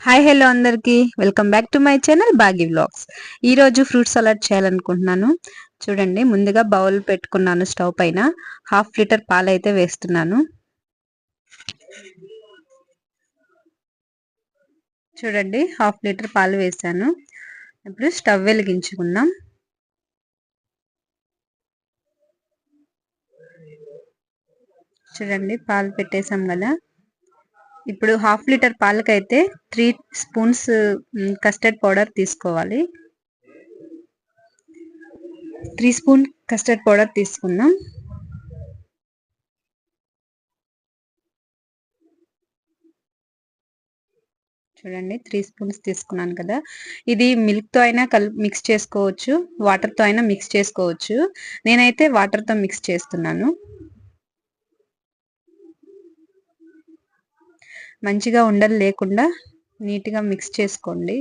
Hi hello అందరికి welcome back to my channel Bagi vlogs. ఈరోజు fruit salad చేయాలనుకుంటున్నాను. చూడండి, ముందుగా బౌల్ పెట్టుకున్నాను. స్టవ్ పైన 1/2 లీటర్ పాలు అయితే వేస్తున్నాను. చూడండి, 1/2 లీటర్ పాలు వేసాను. ఇప్పుడు స్టవ్ వెలిగించుకుందాం. చూడండి, పాలు పెట్టేసాం కదా. ఇప్పుడు 1/2 లీటర్ పాలకైతే 3 స్పూన్స్ కస్టర్డ్ పౌడర్ తీసుకోవాలి. 3 స్పూన్ కస్టర్డ్ పౌడర్ తీసుకున్నాం. చూడండి, 3 స్పూన్స్ తీసుకున్నాను కదా. ఇది మిల్క్తో అయినా మిక్స్ చేసుకోవచ్చు, వాటర్తో అయినా మిక్స్ చేసుకోవచ్చు. నేనైతే వాటర్తో మిక్స్ చేస్తున్నాను. మంచిగా ఉండలు లేకుండా నీట్గా మిక్స్ చేసుకోండి.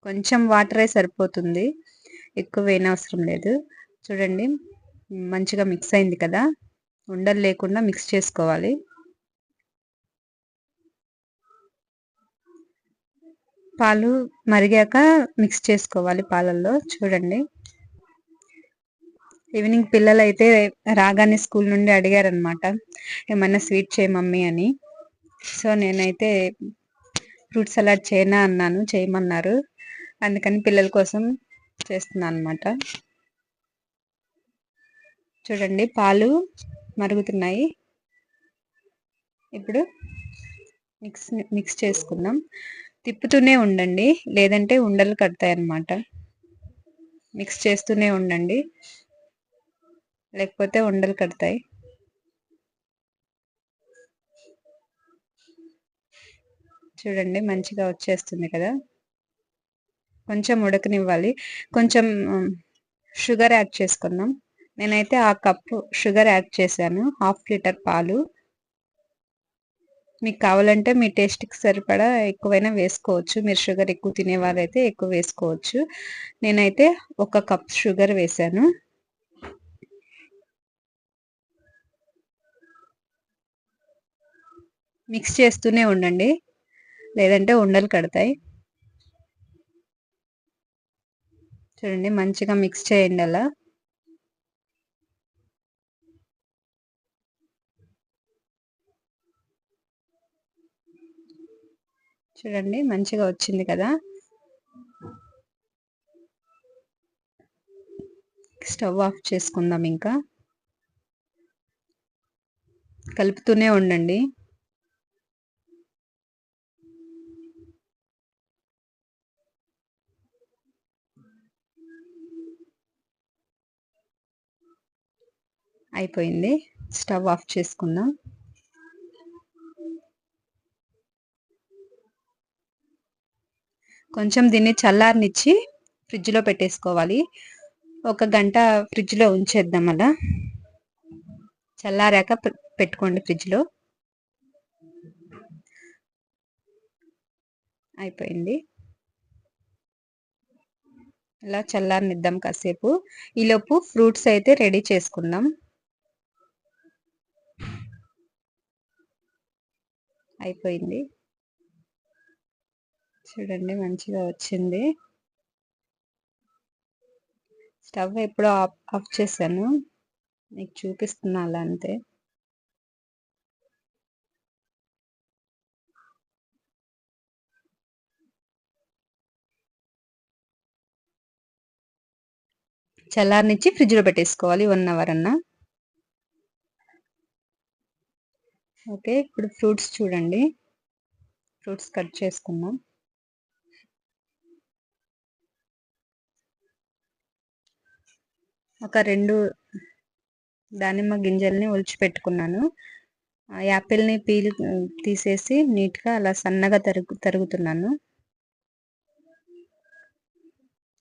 కొంచెం వాటరే సరిపోతుంది, ఎక్కువ వేయనవసరం లేదు. చూడండి, మంచిగా మిక్స్ అయింది కదా. ఉండలు లేకుండా మిక్స్ చేసుకోవాలి. పాలు మరిగాక మిక్స్ చేసుకోవాలి పాలల్లో. చూడండి, ఈవినింగ్ పిల్లలు అయితే రాగానే స్కూల్ నుండి అడిగారనమాట, ఏమన్నా స్వీట్ చేయ మమ్మీ అని. సో నేనైతే ఫ్రూట్ సలాడ్ చేయనా అన్నాను, చేయమన్నారు. అందుకని పిల్లల కోసం చేస్తున్నాను అనమాట. చూడండి, పాలు మరుగుతున్నాయి. ఇప్పుడు మిక్స్ చేసుకుందాం. తిప్పుతూనే ఉండండి, లేదంటే ఉండలు కడతాయి అన్నమాట. మిక్స్ చేస్తూనే ఉండండి, లేకపోతే ఉండలు కడతాయి. చూడండి, మంచిగా వచ్చేస్తుంది కదా. కొంచెం ఉడకనివ్వాలి. కొంచెం షుగర్ యాడ్ చేసుకుందాం. నేనైతే ఆ కప్పు షుగర్ యాడ్ చేశాను. 1/2 లీటర్ పాలు. మీకు కావాలంటే మీ టేస్ట్కి సరిపడా ఎక్కువైనా వేసుకోవచ్చు. మీరు షుగర్ ఎక్కువ తినే వాళ్ళైతే ఎక్కువ వేసుకోవచ్చు. నేనైతే 1 కప్ షుగర్ వేశాను. మిక్స్ చేస్తూనే ఉండండి, లేదంటే ఉండలు కడతాయి. చూడండి, మంచిగా మిక్స్ చేయండి అలా. చూడండి, మంచిగా వచ్చింది కదా. స్టవ్ ఆఫ్ చేసుకుందాం. ఇంకా కలుపుతూనే ఉండండి. అయిపోయింది, స్టవ్ ఆఫ్ చేసుకుందాం. కొంచెం దీన్ని చల్లారనిచ్చి ఫ్రిడ్జ్లో పెట్టేసుకోవాలి. 1 గంట ఫ్రిడ్జ్లో ఉంచేద్దాం. అలా చల్లారాక పెట్టుకోండి ఫ్రిడ్జ్లో. అయిపోయింది, ఇలా చల్లారనిద్దాం కాసేపు. ఈలోపు ఫ్రూట్స్ అయితే రెడీ చేసుకుందాం. అయిపోయింది, చూడండి, మంచిగా వచ్చింది. స్టవ్ ఎప్పుడో ఆఫ్ చేశాను, మీకు చూపిస్తున్నా అలా అంతే. చల్లారనిచ్చి ఫ్రిడ్జ్లో పెట్టేసుకోవాలి 1 అవర్ అన్నా. ఓకే, ఇప్పుడు ఫ్రూట్స్ చూడండి. ఫ్రూట్స్ కట్ చేసుకుందాం. ఒక 2 దానిమ్మ గింజల్ని ఒలిచిపెట్టుకున్నాను. యాపిల్ని పీల్ తీసేసి నీట్గా అలా సన్నగా తరుగుతున్నాను.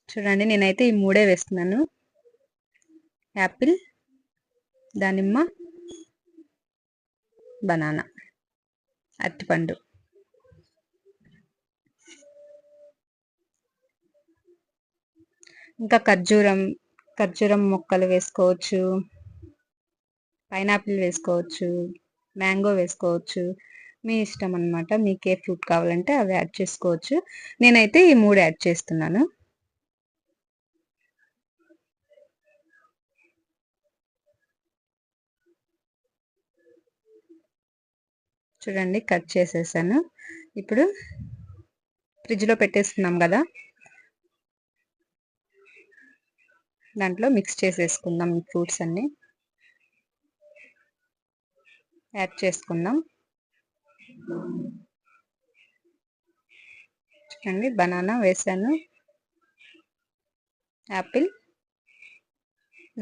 చూడండి, నేనైతే ఈ 3 వేస్తున్నాను: యాపిల్, దానిమ్మ, బనానా, అరటిపండు. ఇంకా ఖర్జూరం ముక్కలు వేసుకోవచ్చు, పైనాపిల్ వేసుకోవచ్చు, మ్యాంగో వేసుకోవచ్చు, మీ ఇష్టం అనమాట. మీకు ఏ ఫ్రూట్ కావాలంటే అవి యాడ్ చేసుకోవచ్చు. నేనైతే ఈ 3 యాడ్ చేస్తున్నాను. చూడండి కట్ చేసేసాను. ఇప్పుడు ఫ్రిడ్జ్లో పెట్టేసుకున్నాం కదా, దాంట్లో మిక్స్ చేసేసుకుందాం. ఫ్రూట్స్ అన్ని యాడ్ చేసుకుందాం. చూడండి బనానా వేసాను, యాపిల్,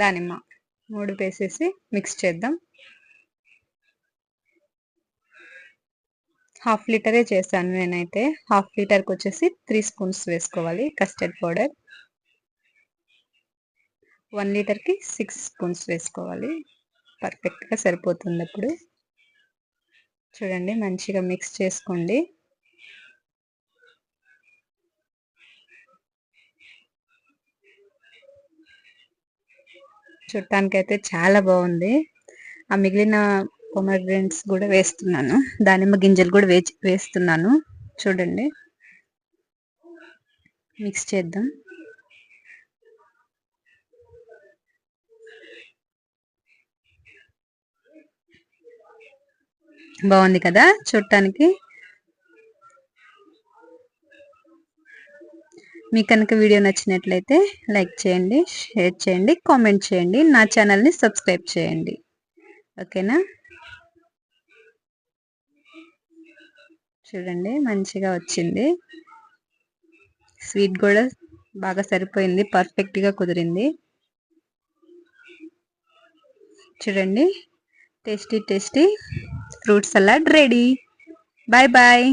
దానిమ్మ 3 వేసేసి మిక్స్ చేద్దాం. 1/2 లీటరే చేశాను నేనైతే. 1/2 లీటర్కి వచ్చేసి 3 స్పూన్స్ వేసుకోవాలి కస్టర్డ్ పౌడర్. 1 లీటర్కి 6 స్పూన్స్ వేసుకోవాలి. పర్ఫెక్ట్గా సరిపోతుంది. అప్పుడు చూడండి మంచిగా మిక్స్ చేసుకోండి. చూడటానికైతే చాలా బాగుంది. ఆ మిగిలిన పొమగ్రెనేట్స్ కూడా వేస్తున్నాను, దానిమ్మ గింజలు కూడా వేస్తున్నాను. చూడండి మిక్స్ చేద్దాం. బాగుంది కదా చూడటానికి. మీకు కనుక వీడియో నచ్చినట్లయితే లైక్ చేయండి, షేర్ చేయండి, కామెంట్ చేయండి, నా ఛానల్ని సబ్స్క్రైబ్ చేయండి. ఓకేనా? చూడండి మంచిగా వచ్చింది. స్వీట్ కూడా బాగా సరిపోయింది, పర్ఫెక్ట్గా కుదిరింది. చూడండి tasty tasty fruit salad ready. Bye bye.